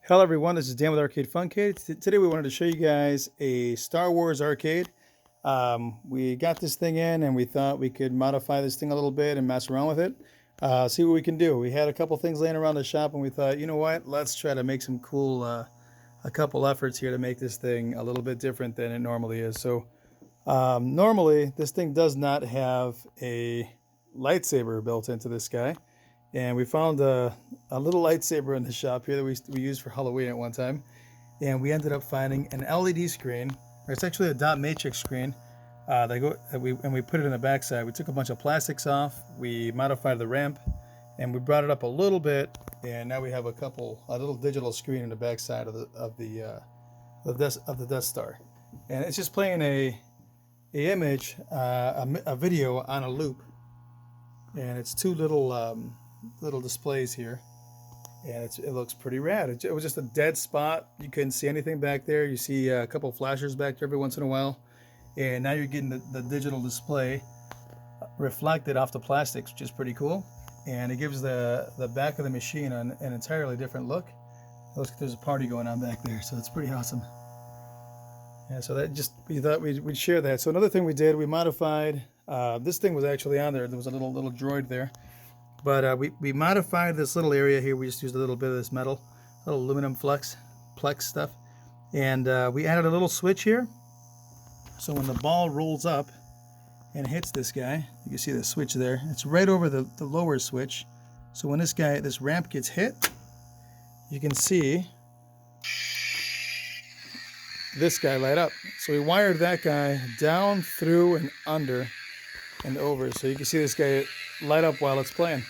Hello everyone, this is Dan with Arcade Funcade. Today we wanted to show you guys a Star Wars arcade. We got this thing in and we thought we could modify this thing a little bit and mess around with it. See what we can do. We had a couple things laying around the shop and we thought, you know what, let's try to make some cool, a couple efforts here to make this thing a little bit different than it normally is. So normally this thing does not have a lightsaber built into this guy. And we found a little lightsaber in the shop here that we used for Halloween at one time. And we ended up finding an LED screen, or it's actually a dot matrix screen. We put it in the backside. We took a bunch of plastics off, we modified the ramp, and we brought it up a little bit. And now we have a little digital screen in the backside of the Death Star. And it's just playing a video on a loop. And it's two little displays here, and it looks pretty rad. It was just a dead spot. You couldn't see anything back there. You see a couple flashers back there every once in a while, and now you're getting the digital display reflected off the plastics, which is pretty cool. And it gives the back of the machine an entirely different look. It looks like there's a party going on back there, so it's pretty awesome. Yeah, so we thought we'd share that. So another thing we did, we modified. This thing was actually on there. There was a little droid there. But we modified this little area here. We just used a little bit of this metal, little aluminum plex stuff. And we added a little switch here. So when the ball rolls up and hits this guy, you can see the switch there. It's right over the lower switch. So when this ramp gets hit, you can see this guy light up. So we wired that guy down, through, and under, and over. So you can see this guy light up while it's playing.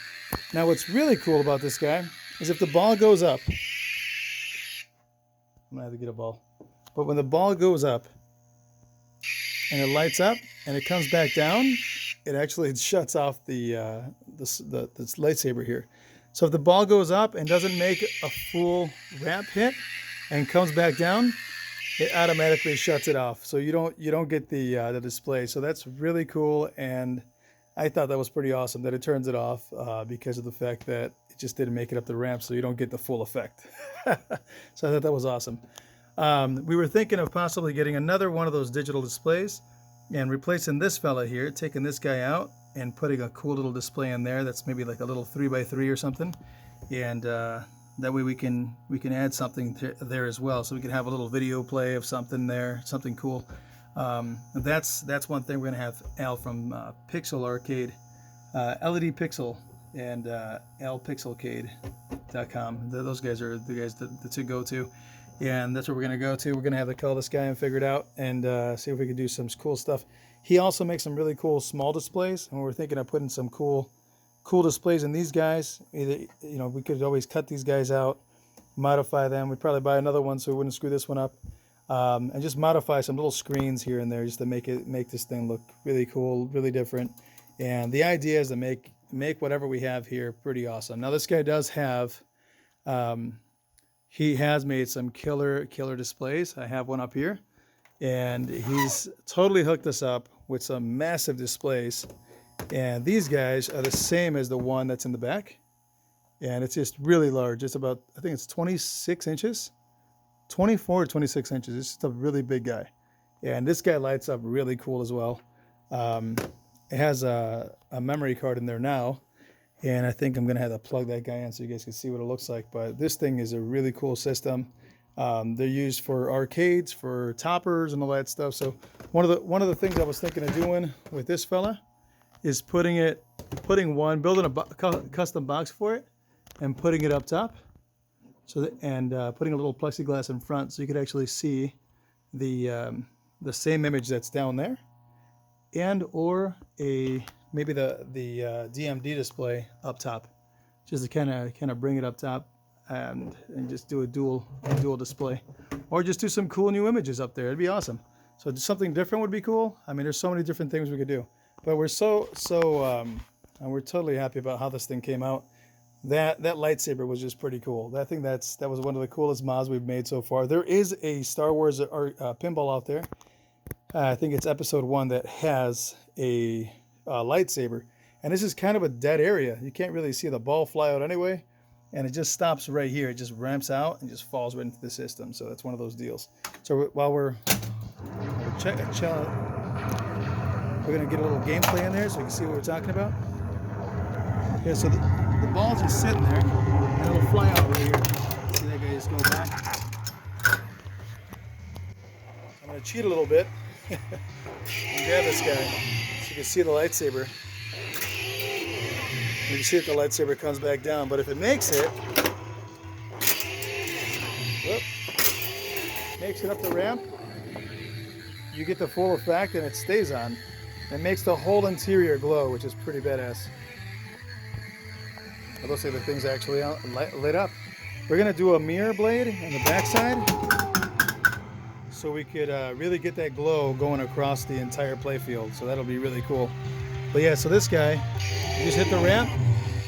Now what's really cool about this guy is if the ball goes up, I'm gonna have to get a ball, but when the ball goes up and it lights up and it comes back down, it actually shuts off the lightsaber here. So if the ball goes up and doesn't make a full ramp hit and comes back down, it automatically shuts it off. So you don't get the display. So that's really cool, and I thought that was pretty awesome that it turns it off because of the fact that it just didn't make it up the ramp, so you don't get the full effect. So I thought that was awesome. We were thinking of possibly getting another one of those digital displays and replacing this fella here, taking this guy out and putting a cool little display in there that's maybe like a little 3x3 or something, and that way we can add something there as well, so we can have a little video play of something there, something cool. That's one thing we're gonna have Al from Pixel Arcade, LED Pixel, and alpixelcade.com. Those guys are the guys to go to, and that's where we're gonna go to. We're gonna have to call this guy and figure it out and see if we can do some cool stuff. He also makes some really cool small displays, and we're thinking of putting some cool displays in these guys. Either, we could always cut these guys out, modify them. We'd probably buy another one so we wouldn't screw this one up. And just modify some little screens here and there just to make this thing look really cool, really different. And the idea is to make whatever we have here pretty awesome. Now this guy does have, he has made some killer displays. I have one up here, and he's totally hooked us up with some massive displays. And these guys are the same as the one that's in the back, and it's just really large. It's about, I think it's 26 inches. 24 or 26 inches. It's just a really big guy, and this guy lights up really cool as well. It has a memory card in there now, and I think I'm gonna have to plug that guy in so you guys can see what it looks like. But this thing is a really cool system. They're used for arcades, for toppers, and all that stuff. So one of the things I was thinking of doing with this fella is building a custom box for it and putting it up top. So putting a little plexiglass in front so you could actually see the same image that's down there, or maybe the DMD display up top, just to kind of bring it up top and just do a dual display, or just do some cool new images up there. It'd be awesome. So something different would be cool. I mean, there's so many different things we could do, but we're and we're totally happy about how this thing came out. That lightsaber was just pretty cool. That was one of the coolest mods we've made so far. There is a Star Wars pinball out there. I think it's episode 1 that has a lightsaber, and this is kind of a dead area. You can't really see the ball fly out anyway, and it just stops right here. It just ramps out and just falls right into the system. So that's one of those deals. So while we're gonna get a little gameplay in there so you can see what we're talking about. Yeah, so the ball's just sitting there, and it'll fly out right here. See that guy just go back. I'm gonna cheat a little bit and grab this guy so you can see the lightsaber. You can see that the lightsaber comes back down, but if it makes it, makes it up the ramp, you get the full effect and it stays on. It makes the whole interior glow, which is pretty badass. It looks like the thing's actually lit up. We're gonna do a mirror blade on the backside, so we could really get that glow going across the entire playfield. So that'll be really cool. But yeah, so this guy, you just hit the ramp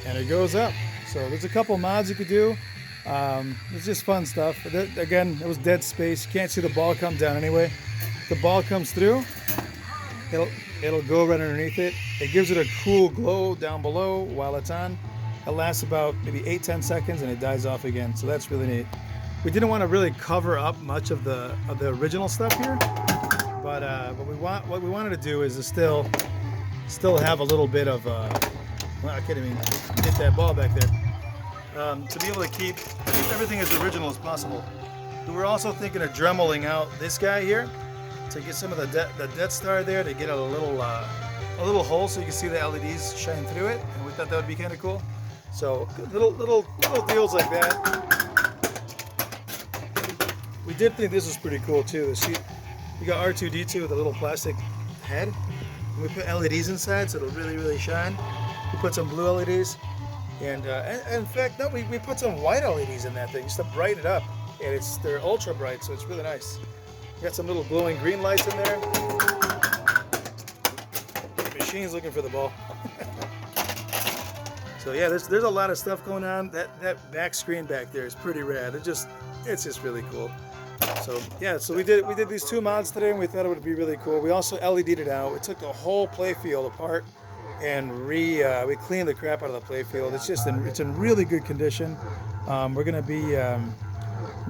and it goes up. So there's a couple mods you could do. It's just fun stuff. Again, it was dead space. You can't see the ball come down anyway. If the ball comes through, it'll go right underneath it. It gives it a cool glow down below while it's on. It lasts about maybe 8-10 seconds and it dies off again. So that's really neat. We didn't want to really cover up much of the original stuff here, but what we wanted to do is to still have a little bit of well, I can't even hit that ball back there, to be able to keep everything as original as possible. We were also thinking of dremeling out this guy here to get some of the Death Star there, to get a little hole so you can see the LEDs shine through it, and we thought that would be kind of cool. So little deals like that. We did think this was pretty cool too. You got R2-D2 with a little plastic head. And we put LEDs inside so it'll really shine. We put some blue LEDs, and in fact, no, we put some white LEDs in that thing just to brighten it up. And they're ultra bright, so it's really nice. We got some little glowing green lights in there. The machine's looking for the ball. So yeah, there's a lot of stuff going on. That back screen back there is pretty rad. It's just really cool. So yeah, so we did these two mods today, and we thought it would be really cool. We also LED'd it out. We took the whole playfield apart and we cleaned the crap out of the playfield. It's in really good condition. We're gonna be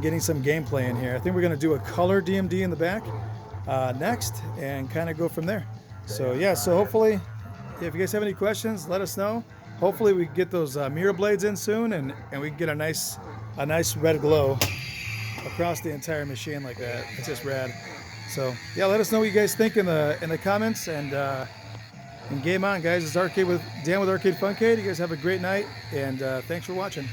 getting some gameplay in here. I think we're gonna do a color DMD in the back next, and kind of go from there. So yeah, so hopefully, if you guys have any questions, let us know. Hopefully we get those mirror blades in soon, and we can get a nice red glow across the entire machine like that. It's just rad. So yeah, let us know what you guys think in the comments, and game on, guys. It's Arcade with Dan with Arcade Funkade. You guys have a great night, and thanks for watching.